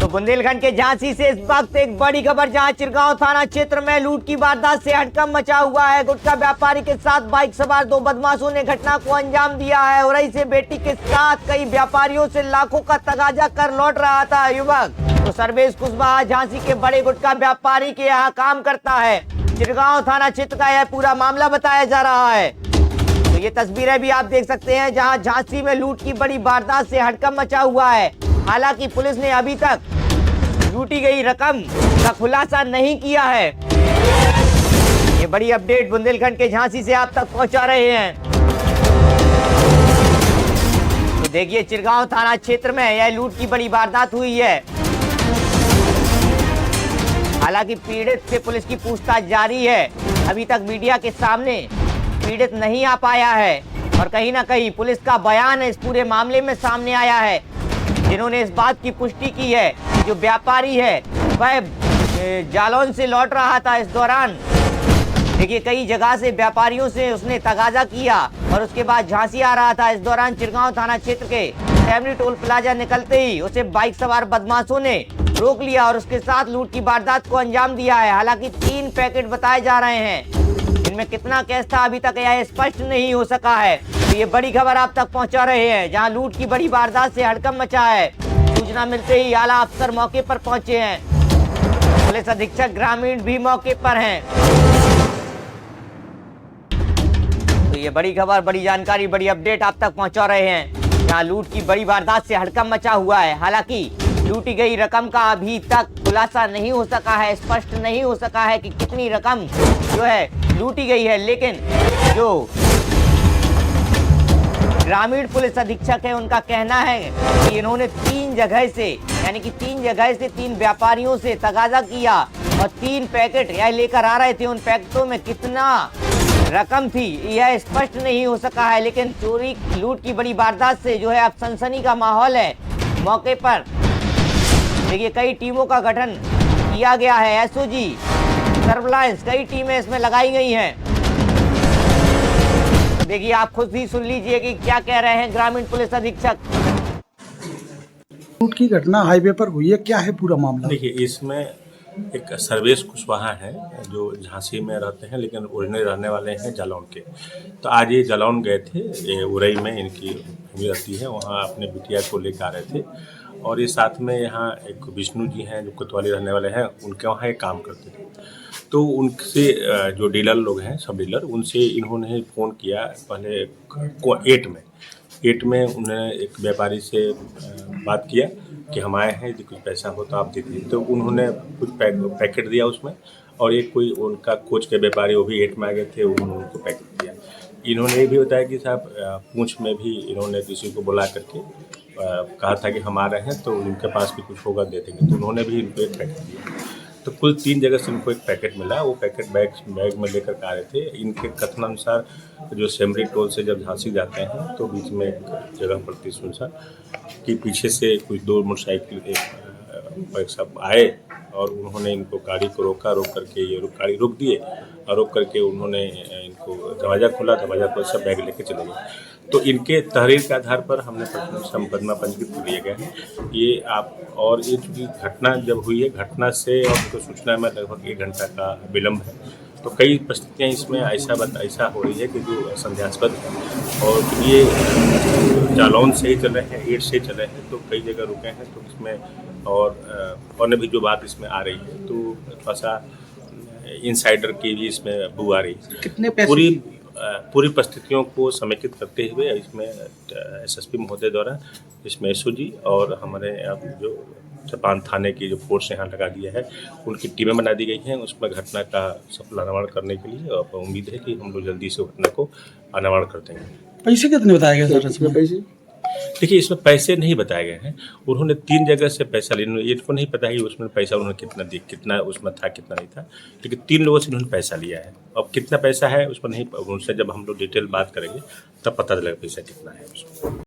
बुंदेलखंड के झांसी से इस वक्त एक बड़ी खबर, जहां चिरगांव थाना क्षेत्र में लूट की वारदात से हड़कंप मचा हुआ है। गुटखा व्यापारी के साथ बाइक सवार दो बदमाशों ने घटना को अंजाम दिया है। उरई से बेटी के साथ कई व्यापारियों से लाखों का तगाजा कर लौट रहा था युवक। तो सर्वेश कुशवाहा झांसी के बड़े गुटखा व्यापारी के यहाँ काम करता है। चिरगांव थाना क्षेत्र का यह पूरा मामला बताया जा रहा है। तो ये तस्वीरें भी आप देख सकते हैं, जहां झांसी में लूट की बड़ी वारदात से हड़कंप मचा हुआ है। हालांकि पुलिस ने अभी तक लूटी गई रकम का खुलासा नहीं किया है। ये बड़ी अपडेट बुंदेलखंड के झांसी से आप तक पहुंचा रहे हैं। तो देखिए, चिरगांव थाना क्षेत्र में यह लूट की बड़ी वारदात हुई है। हालांकि पीड़ित से पुलिस की पूछताछ जारी है। अभी तक मीडिया के सामने पीड़ित नहीं आ पाया है और कहीं ना कहीं पुलिस का बयान इस पूरे मामले में सामने आया है, जिन्होंने इस बात की पुष्टि की है कि जो व्यापारी है वह जालौन से लौट रहा था। इस दौरान देखिए, कई जगह से व्यापारियों से उसने तगाजा किया और उसके बाद झांसी आ रहा था। इस दौरान चिरगांव थाना क्षेत्र के सेमरी टोल प्लाजा निकलते ही उसे बाइक सवार बदमाशों ने रोक लिया और उसके साथ लूट की वारदात को अंजाम दिया है। हालांकि 3 पैकेट बताए जा रहे हैं, इनमें कितना कैश था अभी तक यह स्पष्ट नहीं हो सका है। तो ये बड़ी खबर आप तक पहुंचा रहे हैं, जहां लूट की बड़ी वारदात से हड़कंप मचा है। सूचना मिलते ही आला अफसर मौके पर पहुंचे हैं। पुलिस अधीक्षक ग्रामीण भी मौके पर हैं। तो ये बड़ी खबर, बड़ी जानकारी, बड़ी अपडेट आप तक पहुंचा रहे हैं, जहां लूट की बड़ी वारदात से हड़कंप मचा हुआ है। हालांकि लूटी गई रकम का अभी तक खुलासा नहीं हो सका है, स्पष्ट नहीं हो सका है कि कितनी रकम जो है लूटी गई है। लेकिन जो ग्रामीण पुलिस अधीक्षक है, उनका कहना है कि इन्होंने 3 जगह से, यानी कि 3 जगह से 3 व्यापारियों से तगाजा किया और 3 पैकेट यह लेकर आ रहे थे। उन पैकेटों में कितना रकम थी यह स्पष्ट नहीं हो सका है। लेकिन चोरी लूट की बड़ी वारदात से जो है अब सनसनी का माहौल है। मौके पर देखिए, कई टीमों का गठन किया गया है। एसओजी, सर्विलांस, कई टीमें इसमें लगाई गई हैं। तो देखिए, आप खुद ही सुन लीजिए कि क्या कह रहे हैं ग्रामीण पुलिस अधीक्षक। लूट की घटना हाईवे पर हुई है, क्या है पूरा मामला? देखिए, इसमें एक सर्वेश कुशवाहा है जो झांसी में रहते हैं, लेकिन ओरिजिनल रहने वाले हैं जालौन के। तो आज ये जालौन गए थे, ये उरई में इनकी भूमि रहती है, वहाँ अपने बिटिया को लेकर आ रहे थे। और ये साथ में यहाँ एक विष्णु जी हैं जो कोतवाली रहने वाले हैं, उनके वहाँ ये काम करते थे। तो उनसे जो डीलर लोग हैं, सब डीलर, उनसे इन्होंने फ़ोन किया पहले 8 में उन्होंने एक व्यापारी से बात किया कि हम आए हैं, यदि कुछ पैसा हो तो आप दे दीजिए। तो उन्होंने कुछ पैकेट दिया उसमें, और एक कोई उनका कोच के व्यापारी, वो भी 8 में आ गए थे, उन्होंने उनको पैकेट दिया। इन्होंने ये भी बताया कि साहब पूंछ में भी इन्होंने किसी को बुला करके कहा था कि हम आ रहे हैं, तो उनके पास भी कुछ होगा दे देंगे। तो उन्होंने भी इनको एक पैकेट दिया। तो कुल 3 जगह से इनको एक पैकेट मिला। वो पैकेट बैग में लेकर आ रहे थे। इनके कथनानुसार जो सेमरी टोल से जब झांसी जाते हैं तो बीच में एक जगह पड़ती सुनसान कि पीछे से कुछ 2 मोटरसाइकिल एक सब आए और उन्होंने इनको गाड़ी को रोक करके ये गाड़ी रोक दिए और रोक करके उन्होंने इनको दरवाज़ा खोला, दरवाज़ा खोल सब बैग लेके चले गए। तो इनके तहरीर के आधार पर हमने मुकदमा पंजीकृत कर लिया गया है। ये आप, और ये चूँकि घटना जब हुई है, घटना से और उनको सूचना में लगभग 1 घंटा का विलम्ब है। तो कई परिस्थितियाँ इसमें ऐसा हो रही है कि जो संदेहास्पद है, और ये जालौन से ही चल रहे हैं, 8 से चल रहे हैं, तो कई जगह रुके हैं। तो इसमें और भी जो बात इसमें आ रही है, तो थोड़ा सा इनसाइडर की भी इसमें बू आ रही है। कितने पैसे? पूरी परिस्थितियों को समेकित करते हुए इसमें एसएसपी महोदय द्वारा, इसमें एसओजी और हमारे जो चपान थाने की जो फोर्स यहाँ लगा दिया है, उनकी टीमें बना दी गई हैं उसमें घटना का सफल अनावरण करने के लिए। और उम्मीद है कि हम लोग जल्दी से घटना को अनावरण कर देंगे। पैसे कितने बताए गए सर इसमें? पैसे देखिए, इसमें पैसे नहीं बताए गए हैं। उन्होंने 3 जगह से पैसा लिया। ये तो नहीं पता है कि उसमें पैसा उन्होंने कितना दिया, कितना उसमें था, कितना नहीं था, लेकिन 3 लोगों से उन्होंने पैसा लिया है। अब कितना पैसा है उसमें नहीं, उनसे जब हम लोग डिटेल बात करेंगे तब पता चलेगा पैसा कितना है उसमें।